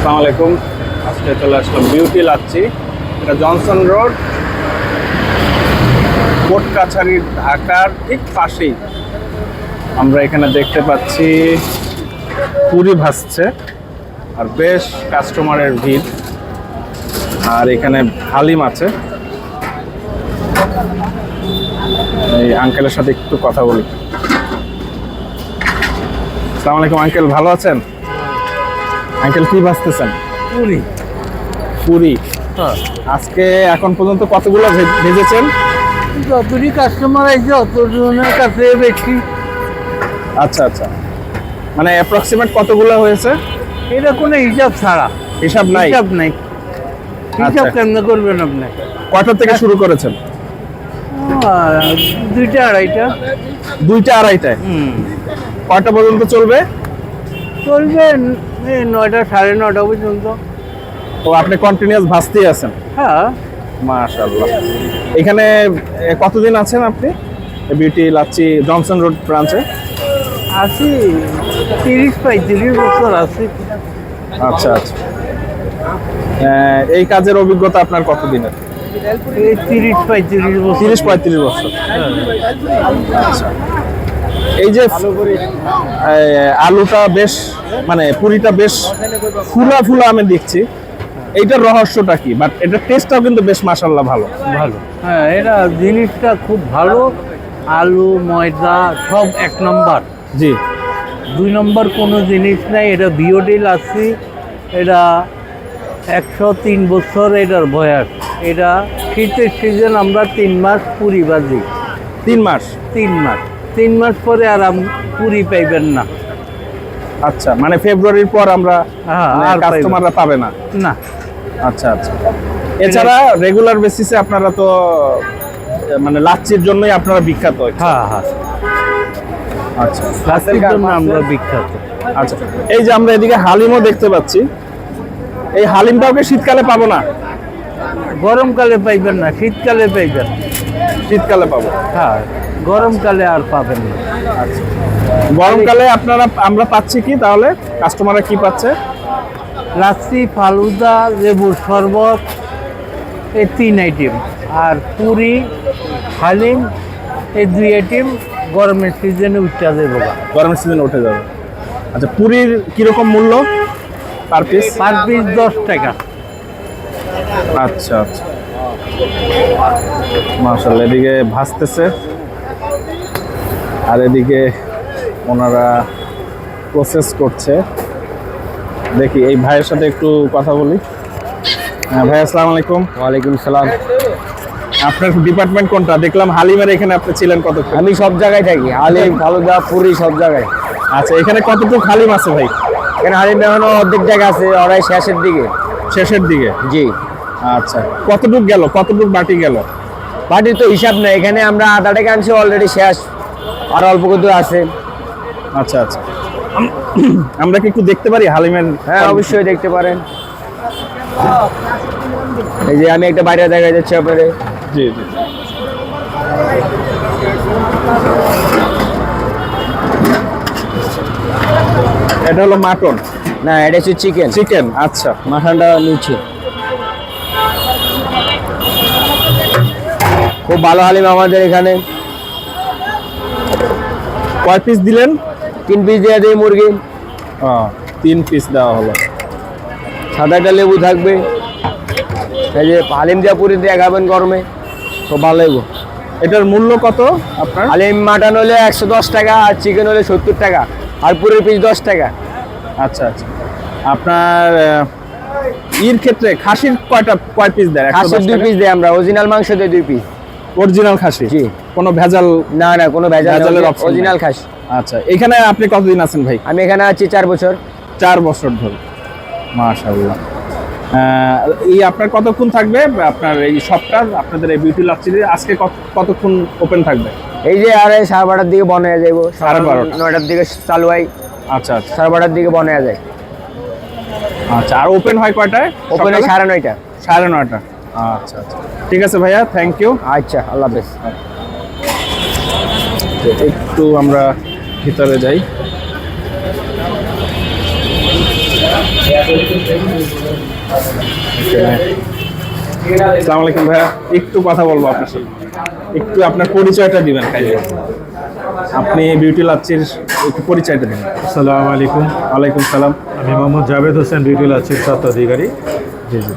আসসালামু আলাইকুম। আজকে চলে আসলাম বিউটি লাচ্ছি। এটা জনসন রোড, কোর্ট কাছারি, ঢাকার ঠিক পাশেই। আমরা এখানে দেখতে পাচ্ছি পুরি ভাসছে আর বেশ কাস্টমারের ভিড়। আর এখানে হালিম আছে। এই আঙ্কেলের সাথে একটু কথা বলি। আসসালামু আলাইকুম আঙ্কেল, ভালো আছেন? আঙ্কেল কি ভাজতেছেন? পুরি। পুরি। হ্যাঁ, আজকে এখন পর্যন্ত কতগুলো ভেজেছেন? যতটি কাস্টমার আছে অতজনের কাছে বেশি। আচ্ছা আচ্ছা, মানে অ্যাপ্রক্সিমেট কতগুলো হয়েছে? এটা কোনো হিসাব ছাড়া। হিসাব নাই? হিসাব নাই। হিসাব কেমনে করবেন আপনি? কয়টা থেকে শুরু করেছেন? দুইটা আড়াইটা। দুইটা আড়াইটায়? কয়টা পর্যন্ত চলবে? চলবে এই 9টা, 9:30 পর্যন্ত। ও, আপনি কন্টিনিউয়াস ভাজতেই আছেন? হ্যাঁ। মাশাআল্লাহ। এখানে কতদিন আছেন আপনি বিউটি লাচ্ছি জনসন রোড ব্রাঞ্চে? আছি 30-35 বছর আছি। আচ্ছা আচ্ছা, এই কাজের অভিজ্ঞতা আপনার কতদিনের? এই 30-35 বছর। 30-35 বছর। আচ্ছা, এই যে আলুটা বেশ, মানে পুরিটা বেশ ফুলা ফুলা আমি দেখছি, এইটার রহস্যটা কি? বাট এটার টেস্টটাও কিন্তু বেশ মাশাআল্লাহ ভালো। ভালো। হ্যাঁ, এটা জিনিসটা খুব ভালো। আলু ময়দা সব 1 নম্বর। জি। 2 নম্বর কোনো জিনিস নাই। এটা বিওডি লাচ্ছি। এটা 103 বছর এটার বয়স। এটা শীতের সিজন আমরা 3 মাস পুরি বাজি। 3 মাস? 3 মাস। 3 মাস পরে আর পুরি পাইবেন না। আচ্ছা, মানে ফেব্রুয়ারির পর আমরা আর কাস্টমাররা পাবে না? না। আচ্ছা আচ্ছা। এছাড়া রেগুলার বেসিসে আপনারা তো মানে লাচ্ছির জন্যই আপনারা বিখ্যাত? হ্যাঁ হ্যাঁ, আচ্ছা, লাচ্ছির জন্য আমরা বিখ্যাত। আচ্ছা, এই যে আমরা এদিকে হালিমও দেখতে পাচ্ছি, এই হালিমটাও কি শীতকালে পাবো না? গরমকালে পাইবেন না, শীতকালে পাইবেন। শীতকালে পাবো? হ্যাঁ, গরমকালে আর পাবেন না। আচ্ছা, গরমকালে আমরা পাচ্ছি কি তাহলে? কাস্টমাররা কি পাচ্ছে? লাচ্ছি, ফালুদা, লেবুর শরবত, এই 3 আইটেম। আর পুরি, হালিম, এই 2 আইটেম গরমের সিজনে উঠতে দেবো। গরমের সিজনে উঠে যাবে। আচ্ছা, পুরির কিরকম মূল্য পার পিস? পার পিস 10 টাকা। আচ্ছা আচ্ছা, মাশাআল্লাহ। এদিকে ভাজতেছে আর এদিকে ওনারা প্রসেস করছে। দেখি এই ভাইয়ের সাথে একটু কথা বলি। হ্যাঁ ভাই, আসসালামু আলাইকুম। ওয়ালাইকুম সালাম। আপনার ডিপার্টমেন্ট কোনটা? দেখলাম হালিমের এখানে আপনি ছিলেন কতক্ষণ? আমি সব জায়গায় থাকি, হালিম, ফালুদা, পুরি সব জায়গায়। আচ্ছা, এখানে কতটুকু হালিম আছে ভাই? এখানে হালিম এখনো অর্ধেক জায়গা আছে, ওরাই শেষের দিকে। শেষের দিকে? জি। আচ্ছা, কতটুক গেল, কতটুক বাটি গেল? বাটির তো হিসাব নেই, এখানে আমরা আধা টাকা আনছি, অলরেডি শেষ, আর অল্প কিছু আছে। আচ্ছা আচ্ছা, আমরা কি একটু দেখতে পারি হালিমের? হ্যাঁ, অবশ্যই দেখতে পারেন। এই যে আমি একটা বাইরে দেখা যাচ্ছে আপনাদের। জি জি। এটা হলো মাটন? না, এটা হচ্ছে চিকেন। চিকেন, আচ্ছা। মাটনটা নিচ্ছে। খুব ভালো হালিম আমাদের এখানে। কয় পিস দিলেন? 3 পিস দিয়ে দিই মুরগি। 3 পিস দেওয়া হলো। সাদা একটা লেবু থাকবে। এই যে হালিম দিয়ে পুরি দিয়ে খাবেন গরমে, খুব ভালো লাগবে। এটার মূল্য কত আপনার? হালিম মাটন হলে 110 টাকা, আর চিকেন হলে 70 টাকা, আর পুরির পিস 10 টাকা। আচ্ছা আচ্ছা, আপনার ইর ক্ষেত্রে খাসির কয় পিস দেয়? খাসির 2 পিস দেয় আমরা, অরিজিনাল মাংস দিয়ে 2 পিস। অরিজিনাল খাসি? জি। কোনো ভেজাল? না না, কোনো ভেজালের অপশন অরিজিনাল খাসি। আচ্ছা, এখানে আপনি কতদিন আছেন ভাই? আমি এখানে আছি 4 বছর। 4 বছর ধরে, মাশাআল্লাহ। এই আপনার কতক্ষণ থাকবে আপনার এই শপটা, আপনাদের এই বিউটি লাচ্ছি আজকে কতক্ষণ ওপেন থাকবে? এই যে আর 12:30 দিকে বন্ধ হয়ে যাবো। 12:30? 9টার দিকে চালু হয়। আচ্ছা আচ্ছা, 12:30 দিকে বন্ধ হয়ে যায়। আচ্ছা, আর ওপেন হয় কয়টায়? ওপেন হয় 9:30। 9:30। আচ্ছা আচ্ছা, ঠিক আছে ভাইয়া, থ্যাংক ইউ। আচ্ছা, আল্লাহ হাফেজ। একটু আমরা ভিতরে যাই। আসসালামু আলাইকুম ভাইয়া, একটু কথা বলবো আপনার সাথে, একটু আপনার পরিচয়টা দিবেন কাইন্ডলি। আপনি বিউটি লাচ্ছির একটু পরিচয়টা দিবেন। আসসালামু আলাইকুম, ওয়ালাইকুম সালাম। আমি মোহাম্মদ জাভেদ হোসেন, বিউটি লাচ্ছির স্বত্বাধিকারী। জি জি।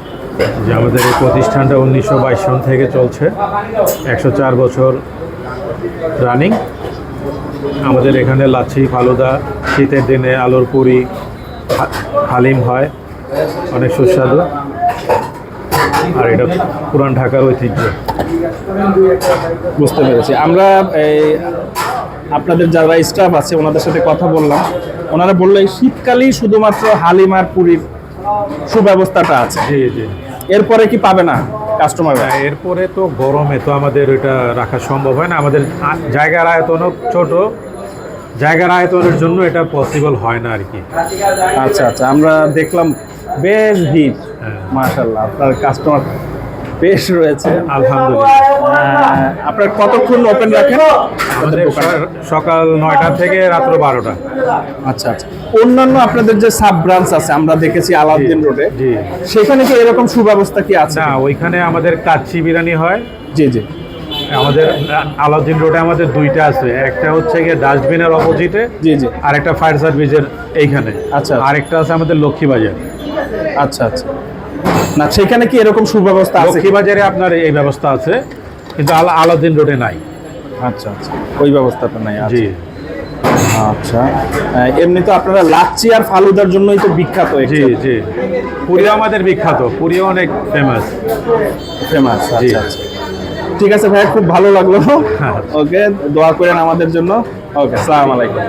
যে আমাদের এই প্রতিষ্ঠানটা 1922 সন থেকে চলছে, 104 বছর রানিং। আমাদের এখানে লাচ্ছি, ফালুদা, শীতের দিনে আলুর পুরি, হালিম হয়, অনেক সুস্বাদু। আর এটা পুরান ঢাকার ঐতিহ্য। বুঝতে পেরেছি। আমরা এই আপনাদের যারা স্টাফ আছে ওনাদের সাথে কথা বললাম, ওনারা বললো এই শীতকালেই শুধুমাত্র হালিম আর পুরীর সুব্যবস্থাটা আছে, জি জি। এরপরে কি পাবে না কাস্টমার? এরপরে তো গরমে তো আমাদের ওইটা রাখা সম্ভব হয় না, আমাদের জায়গার আয়তনও ছোট, জায়গার আয়তনের জন্য এটা পসিবল হয় না আর কি। আচ্ছা আচ্ছা, আমরা দেখলাম বেশ ভিড়, হ্যাঁ। মাশাআল্লাহ আপনার কাস্টমার বেশ রয়েছে। আলহামদুলিল্লাহ। আপনার কতক্ষণ ওপেন রাখেন আমাদের সকাল 9টা থেকে রাত্র 12টা। আচ্ছা আচ্ছা, অন্যান্য আপনাদের যে সাব ব্রাঞ্চ আছে আমরা দেখেছি আলাউদ্দিন রোডে, জি। সেখানে কি এরকম সুব্যবস্থা কি আছে? না, ওইখানে আমাদের কাচ্চি বিরিয়ানি হয়। জি জি। আমাদের আলাউদ্দিন রোডে আমাদের দুইটা আছে, একটা হচ্ছে গিয়ে ডাস্টবিনের অপোজিটে, জি জি। আর একটা ফায়ার সার্ভিসের এইখানে। আচ্ছা। আরেকটা আছে আমাদের লক্ষ্মীবাজার। আচ্ছা আচ্ছা, না সেখানে কি এরকম সুব্যবস্থা আছে? লক্ষ্মীবাজারে আপনার এই ব্যবস্থা আছে, কিন্তু আলাউদ্দিন রোডে নাই। আচ্ছা আচ্ছা, ওই ব্যবস্থাটা নাই। জি। আচ্ছা, এমনি তো আপনারা লাচ্ছি আর ফালুদার জন্যই তো বিখ্যাত। জি জি। পুরীও আমাদের বিখ্যাত, পুরীও অনেক ফেমাস। ফেমাস। জি। আচ্ছা আচ্ছা, ঠিক আছে ভাই, খুব ভালো লাগলো। হ্যাঁ। ওকে, দোয়া করেন আমাদের জন্য। ওকে, আসসালামু আলাইকুম।